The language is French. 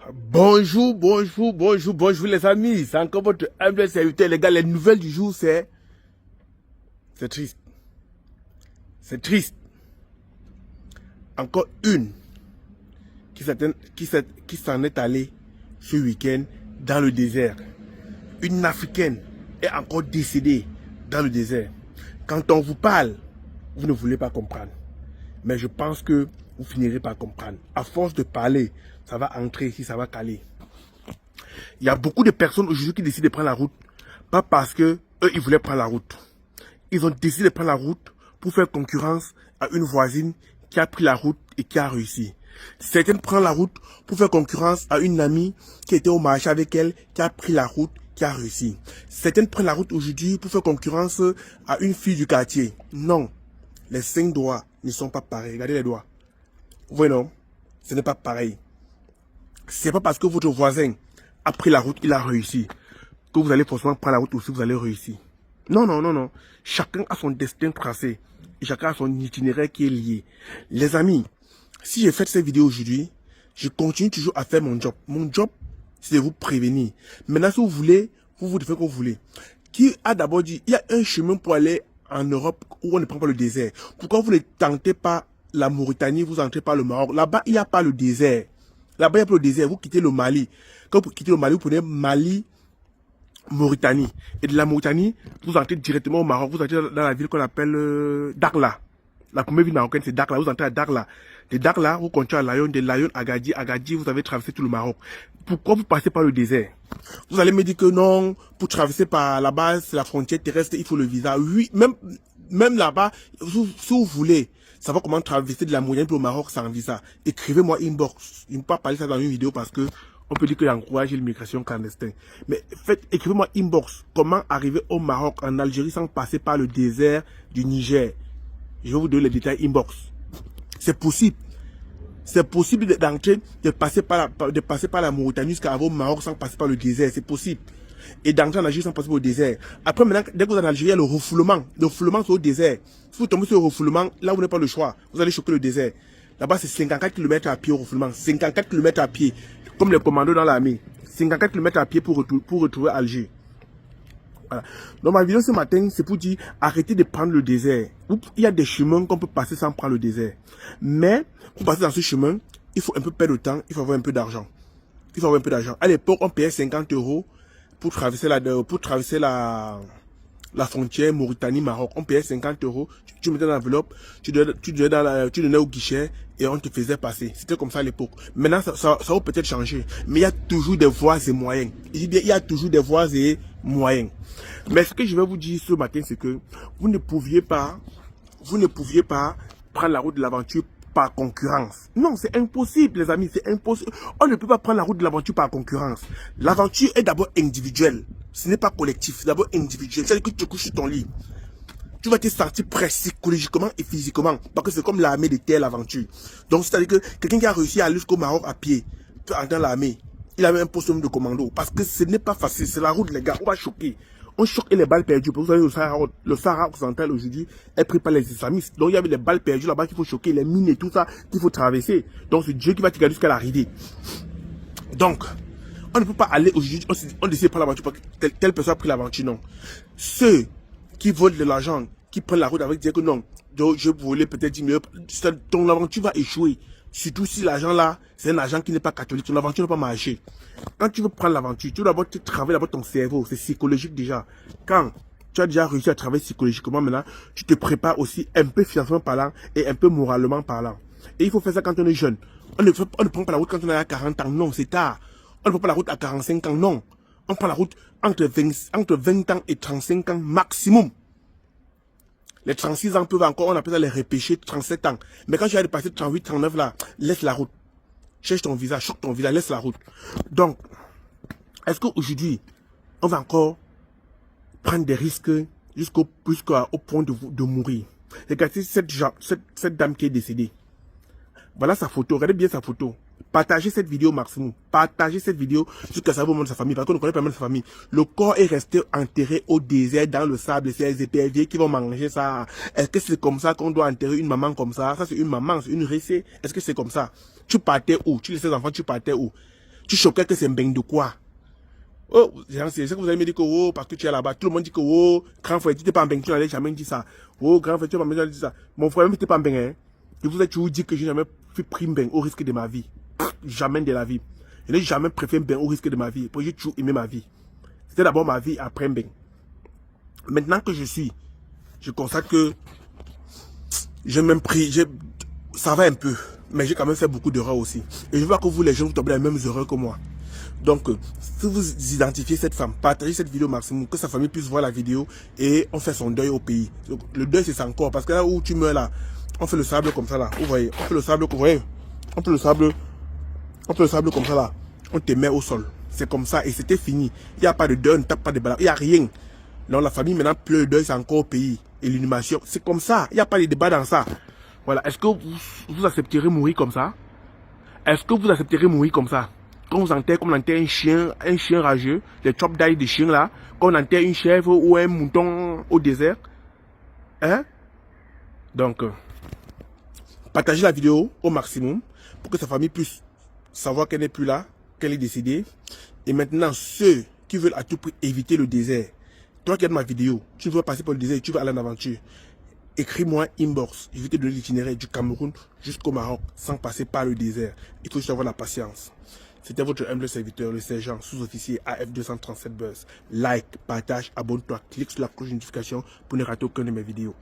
Bonjour les amis, c'est encore votre humble serviteur. Les gars, les nouvelles du jour, c'est triste. C'est triste. Encore une qui s'en est allée ce week-end dans le désert. Une Africaine est encore décédée dans le désert. Quand on vous parle, vous ne voulez pas comprendre. Mais je pense que vous finirez par comprendre. À force de parler, ça va entrer ici, ça va caler. Il y a beaucoup de personnes aujourd'hui qui décident de prendre la route, pas parce que eux, ils voulaient prendre la route. Ils ont décidé de prendre la route pour faire concurrence à une voisine qui a pris la route et qui a réussi. Certaines prennent la route pour faire concurrence à une amie qui était au marché avec elle, qui a pris la route, qui a réussi. Certaines prennent la route aujourd'hui pour faire concurrence à une fille du quartier. Non, les 5 doigts ne sont pas pareils. Regardez les doigts. Vous voyez non, ce n'est pas pareil. C'est pas parce que votre voisin a pris la route, il a réussi, que vous allez forcément prendre la route aussi, vous allez réussir. Non. Chacun a son destin tracé. Et chacun a son itinéraire qui est lié. Les amis, si j'ai fait cette vidéo aujourd'hui, je continue toujours à faire mon job. Mon job, c'est de vous prévenir. Maintenant, si vous voulez, vous faites comme vous voulez. Qui a d'abord dit, il y a un chemin pour aller en Europe où on ne prend pas le désert. Pourquoi vous ne tentez pas la Mauritanie, vous entrez par le Maroc? Là-bas, il n'y a pas le désert. Là-bas, il n'y a pas le désert. Vous quittez le Mali. Quand vous quittez le Mali, vous prenez Mali, Mauritanie. Et de la Mauritanie, vous entrez directement au Maroc. Vous entrez dans la ville qu'on appelle Dakhla. La première ville marocaine, c'est Dakhla. Vous entrez à Dakhla. De Dakhla, vous continuez à Lyon. De Lyon, Agadir. Agadir, vous avez traversé tout le Maroc. Pourquoi vous passez par le désert? Vous allez me dire que non, pour traverser par là-bas, c'est la frontière terrestre, il faut le visa. Oui, même là-bas, si vous voulez savoir comment traverser de la Mauritanie pour le Maroc sans visa, écrivez-moi inbox. Je ne peux pas parler ça dans une vidéo parce que on peut dire que j'encourage l'immigration clandestine. Mais écrivez-moi inbox. Comment arriver au Maroc, en Algérie, sans passer par le désert du Niger? Je vais vous donner les détails inbox. C'est possible. C'est possible d'entrer, de passer par la Mauritanie jusqu'à au Maroc sans passer par le désert. C'est possible. Et d'entrer en Algérie sans passer par le désert. Après, maintenant, dès que vous êtes en Algérie, il y a le refoulement. Le refoulement, c'est au désert. Si vous tombez sur le refoulement, là, vous n'avez pas le choix. Vous allez choquer le désert. Là-bas, c'est 54 km à pied au refoulement. 54 km à pied. Comme les commandos dans l'armée. 54 km à pied pour retrouver Alger. Voilà. Donc, ma vidéo ce matin, c'est pour dire, arrêtez de prendre le désert. Il y a des chemins qu'on peut passer sans prendre le désert. Mais, pour passer dans ce chemin, il faut un peu perdre de temps, il faut avoir un peu d'argent. À l'époque, on payait 50 € pour traverser la frontière Mauritanie-Maroc. On payait 50 €, tu mettais dans l'enveloppe, tu donnais au guichet et on te faisait passer. C'était comme ça à l'époque. Maintenant, ça va peut-être changer. Mais il y a toujours des voies et moyens. Il y a toujours des voies et moyens. Mais ce que je vais vous dire ce matin, c'est que vous ne pouviez pas prendre la route de l'aventure par concurrence. Non, c'est impossible, les amis, c'est impossible. On ne peut pas prendre la route de l'aventure par concurrence. L'aventure est d'abord individuelle. Ce n'est pas collectif, c'est d'abord individuel. C'est-à-dire que tu te couches sur ton lit. Tu vas te sentir prêt psychologiquement et physiquement. Parce que c'est comme l'armée de terre, l'aventure. Donc, c'est-à-dire que quelqu'un qui a réussi à aller jusqu'au Maroc à pied, peut entrer dans l'armée, il a même un poste de commando. Parce que ce n'est pas facile, c'est la route, les gars. On va choquer. On choque et les balles perdues. Vous savez, le Sahara occidental aujourd'hui est pris par les islamistes. Donc il y avait les balles perdues là-bas qu'il faut choquer, les mines et tout ça qu'il faut traverser. Donc c'est Dieu qui va te garder jusqu'à l'arrivée. Donc, on ne peut pas aller aujourd'hui, on décide de prendre l'aventure parce que telle personne a pris l'aventure, non. Ceux qui volent de l'argent, qui prennent la route avec dire que non, je volais peut-être 10 000 €, ton aventure va échouer. Surtout si l'argent là, c'est un argent qui n'est pas catholique, ton aventure ne va pas marcher. Quand tu veux prendre l'aventure, tu dois d'abord travailler d'abord ton cerveau, c'est psychologique déjà. Quand tu as déjà réussi à travailler psychologiquement, maintenant, tu te prépares aussi un peu financièrement parlant et un peu moralement parlant. Et il faut faire ça quand on est jeune. On ne prend pas la route quand on est à 40 ans, non, c'est tard. On ne prend pas la route à 45 ans, non. On prend la route entre 20 ans et 35 ans maximum. Les 36 ans peuvent encore, on appelle ça les repêcher, 37 ans. Mais quand tu as dépassé 38, 39 là, laisse la route. Cherche ton visa, choque ton visa, laisse la route. Donc, est-ce qu'aujourd'hui, on va encore prendre des risques jusqu'au point de mourir? Regardez cette dame qui est décédée. Voilà sa photo, regardez bien sa photo. Partagez cette vidéo au maximum. Partagez cette vidéo jusqu'à ça au moment de sa famille. Parce qu'on ne connaît pas même sa famille. Le corps est resté enterré au désert, dans le sable. C'est les éperviers qui vont manger ça. Est-ce que c'est comme ça qu'on doit enterrer une maman comme ça? Ça, c'est une maman, c'est une récée. Est-ce que c'est comme ça? Tu partais où? Tu laissais les enfants, tu partais où? Tu choquais que c'est Mbeng de quoi? Oh, c'est ça que vous allez me dire que, oh, parce que tu es là-bas. Tout le monde dit que, oh, grand frère, tu n'étais pas Mbeng, tu n'allais jamais dire ça. Oh, grand frère, tu n'as jamais dit ça. Mon frère, même, tu n'étais pas Mbeng, hein. Je vous ai toujours dit que je n'ai jamais pris Mbeng au risque de ma vie. Jamais de la vie. Je n'ai jamais préféré Mbeng au risque de ma vie. Parce que j'ai toujours aimé ma vie. C'était d'abord ma vie après Mbeng. Maintenant que je constate que j'ai même pris, ça va un peu, mais j'ai quand même fait beaucoup d'erreurs aussi. Et je vois que vous, les gens, vous tombez dans les mêmes erreurs que moi. Donc, si vous identifiez cette femme, partagez cette vidéo au maximum, que sa famille puisse voir la vidéo et on fait son deuil au pays. Donc, le deuil, c'est son corps, parce que là où tu meurs là, on fait le sable comme ça là, vous voyez, on fait le sable, vous voyez, on fait le sable comme ça là, on te met au sol. C'est comme ça et c'était fini. Il n'y a pas de deuil, on ne tape pas de balles, il n'y a rien. Donc la famille maintenant pleure, le deuil c'est encore au pays. Et l'inhumation, c'est comme ça, il n'y a pas de débat dans ça. Voilà, est-ce que vous accepterez mourir comme ça? Est-ce que vous accepterez mourir comme ça? Quand vous enterrez comme on enterre un chien rageux, les chop die de chiens là, quand on enterre une chèvre ou un mouton au désert. Hein? Donc, partagez la vidéo au maximum pour que sa famille puisse savoir qu'elle n'est plus là, qu'elle est décédée. Et maintenant, ceux qui veulent à tout prix éviter le désert, toi qui as ma vidéo, tu veux passer par le désert et tu veux aller en aventure, écris-moi inbox. Je vais te donner l'itinéraire du Cameroun jusqu'au Maroc sans passer par le désert. Il faut juste avoir la patience. C'était votre humble serviteur, le sergent sous-officier AF237 Buzz. Like, partage, abonne-toi, clique sur la cloche de notification pour ne rater aucune de mes vidéos.